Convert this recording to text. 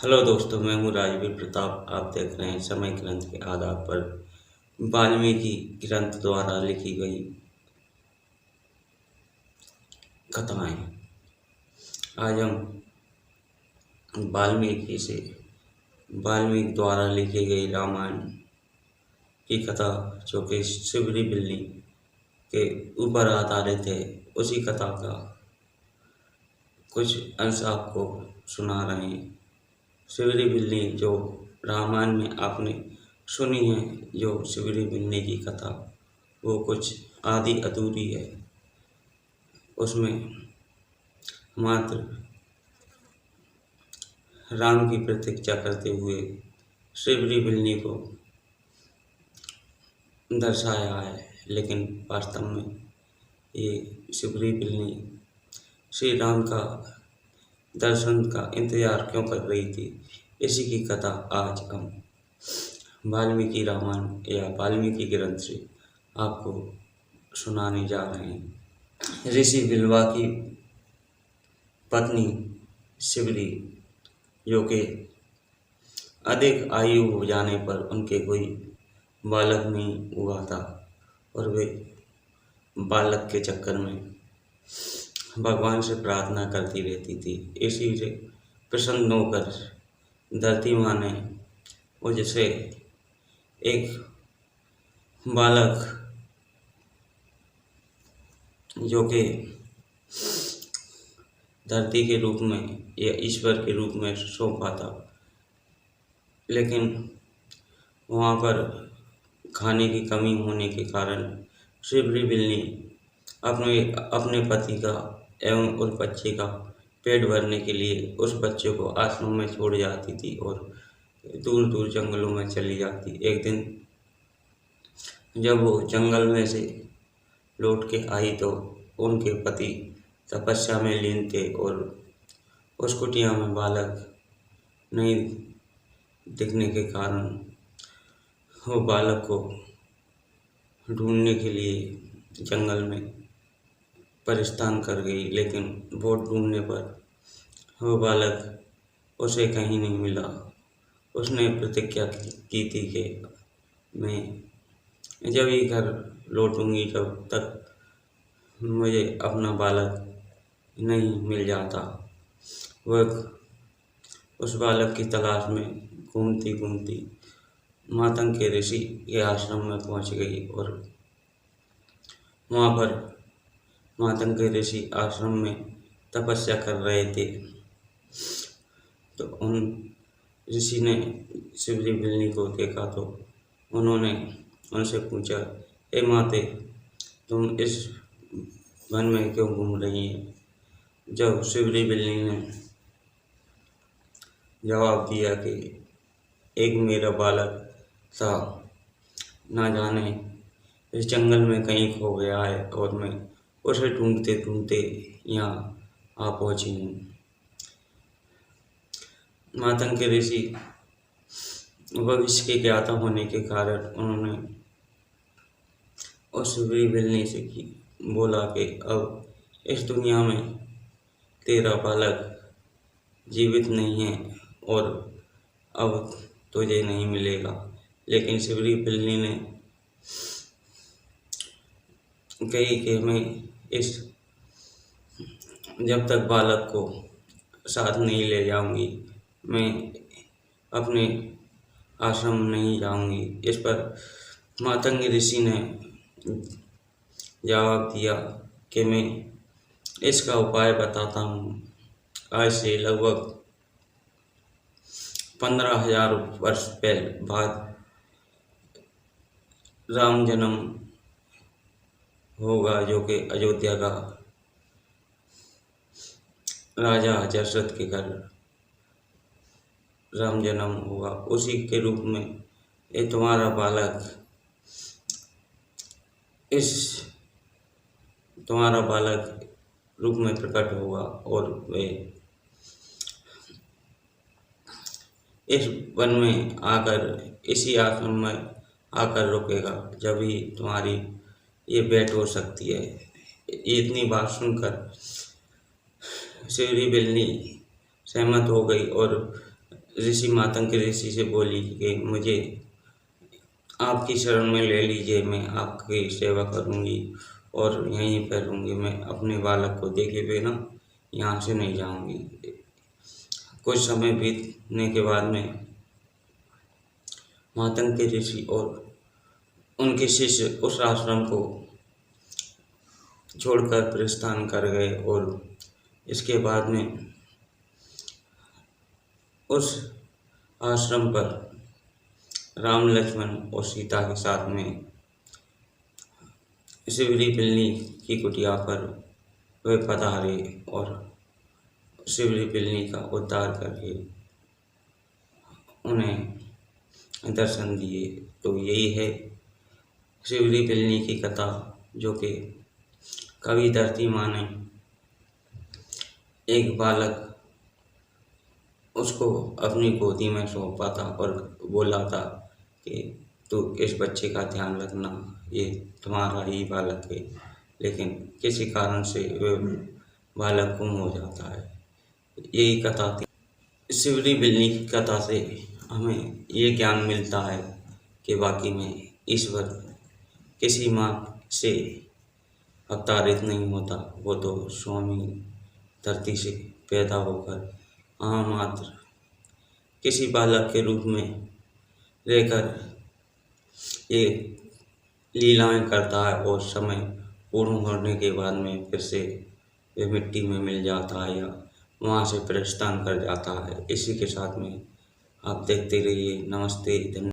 Hello दोस्तों, मैं हूँ राजवीर प्रताप। आप देख रहे हैं समय ग्रंथ के आधार पर वाल्मीकि ग्रंथ द्वारा लिखी गई कथाएं। आज हम वाल्मीकि द्वारा लिखी गई रामायण की कथा, जो कि सिबरी बिल्ली के ऊपर आधारित है, उसी कथा का कुछ अंश आपको सुना रहे हैं। सिबरी बिल्ली जो रामायण में आपने सुनी है, जो सिबरी बिल्ली की कथा, वो कुछ आधी अधूरी है। उसमें मात्र राम की प्रतीक्षा करते हुए सिबरी बिल्ली को दर्शाया है, लेकिन वास्तव में ये सिबरी बिल्ली श्री राम का दर्शन का इंतजार क्यों कर रही थी, इसी की कथा आज हम वाल्मीकि रामायण या वाल्मीकि ग्रंथ से आपको सुनाने जा रहे हैं। ऋषि बिल्वा की पत्नी सिबरी, जो कि अधिक आयु हो जाने पर उनके कोई बालक नहीं हुआ था, और वे बालक के चक्कर में भगवान से प्रार्थना करती रहती थी। इसी से प्रसन्न होकर धरती माँ ने मुझसे एक बालक, जो कि धरती के रूप में या ईश्वर के रूप में सौंपा था, लेकिन वहाँ पर खाने की कमी होने के कारण सिबरी बिल्ली अपने पति का एवं उस बच्चे का पेट भरने के लिए उस बच्चे को आश्रम में छोड़ जाती थी और दूर दूर जंगलों में चली जाती। एक दिन जब वो जंगल में से लौट के आई तो उनके पति तपस्या में लीन थे, और उस कुटिया में बालक नहीं दिखने के कारण वो बालक को ढूंढने के लिए जंगल में परिस्थान कर गई। लेकिन बहुत ढूंढने पर वो बालक उसे कहीं नहीं मिला। उसने प्रतिज्ञा की थी कि मैं जब ही घर लौटूंगी, जब तक मुझे अपना बालक नहीं मिल जाता। वह उस बालक की तलाश में घूमती घूमती मातंग के ऋषि के आश्रम में पहुंच गई, और वहाँ पर मातंग के ऋषि आश्रम में तपस्या कर रहे थे। तो उन ऋषि ने सिबरी बिल्ली को देखा तो उन्होंने उनसे पूछा, हे माते, तुम इस वन में क्यों घूम रही हैं? जब सिबरी बिल्ली ने जवाब दिया कि एक मेरा बालक था, ना जाने इस जंगल में कहीं खो गया है, और मैं उसे ढूंढते ढूंढते यहाँ आ पहुँची हूँ। मातंग के ऋषि भविष्य के ज्ञाता होने के कारण उन्होंने उस सिबरी बिल्ली से बोला कि अब इस दुनिया में तेरा बालक जीवित नहीं है और अब तुझे नहीं मिलेगा। लेकिन सिबरी बिल्ली ने कही कि मैं जब तक बालक को साथ नहीं ले जाऊंगी, मैं अपने आश्रम नहीं जाऊंगी। इस पर मातंग ऋषि ने जवाब दिया कि मैं इसका उपाय बताता हूँ। आज से लगभग 15,000 वर्ष बाद राम जन्म होगा, जो कि अयोध्या का राजा दशरथ के घर राम जन्म होगा। उसी के रूप में ये तुम्हारा बालक रूप में प्रकट होगा, और वे इस वन में आकर, इसी आश्रम में आकर रुकेगा, जब ही तुम्हारी ये भेंट हो सकती है। इतनी बात सुनकर सिबरी बिल्ली सहमत हो गई और ऋषि मातंग ऋषि से बोली कि मुझे आपकी शरण में ले लीजिए, मैं आपकी सेवा करूँगी और यहीं पर रहूँगी, मैं अपने बालक को देखे बिना यहाँ से नहीं जाऊँगी। कुछ समय बीतने के बाद में मातंग ऋषि और उनके शिष्य उस आश्रम को छोड़कर प्रस्थान कर गए और इसके बाद में उस आश्रम पर राम लक्ष्मण और सीता के साथ में शिवरी पिल्ली की कुटिया पर वे पधारे और शिवरी पिल्ली का उद्धार करके उन्हें दर्शन दिए। तो यही है शिवरी पिल्ली की कथा, जो कि कवि धरती माँ ने एक बालक उसको अपनी गोदी में सौंपा था और बोला था कि तू इस बच्चे का ध्यान रखना, ये तुम्हारा ही बालक है। लेकिन किसी कारण से वह बालक गुम हो जाता है। यही कथा थी। शिवरी बिल्ली की कथा से हमें ये ज्ञान मिलता है कि वाकई में ईश्वर किसी माँ से अवतारित नहीं होता, वो तो स्वामी धरती से पैदा होकर मात्र किसी बालक के रूप में रहकर ये लीलाएं करता है और समय पूर्ण होने के बाद में फिर से वे मिट्टी में मिल जाता है या वहाँ से प्रस्थान कर जाता है। इसी के साथ में आप देखते रहिए। नमस्ते। धन्यवाद।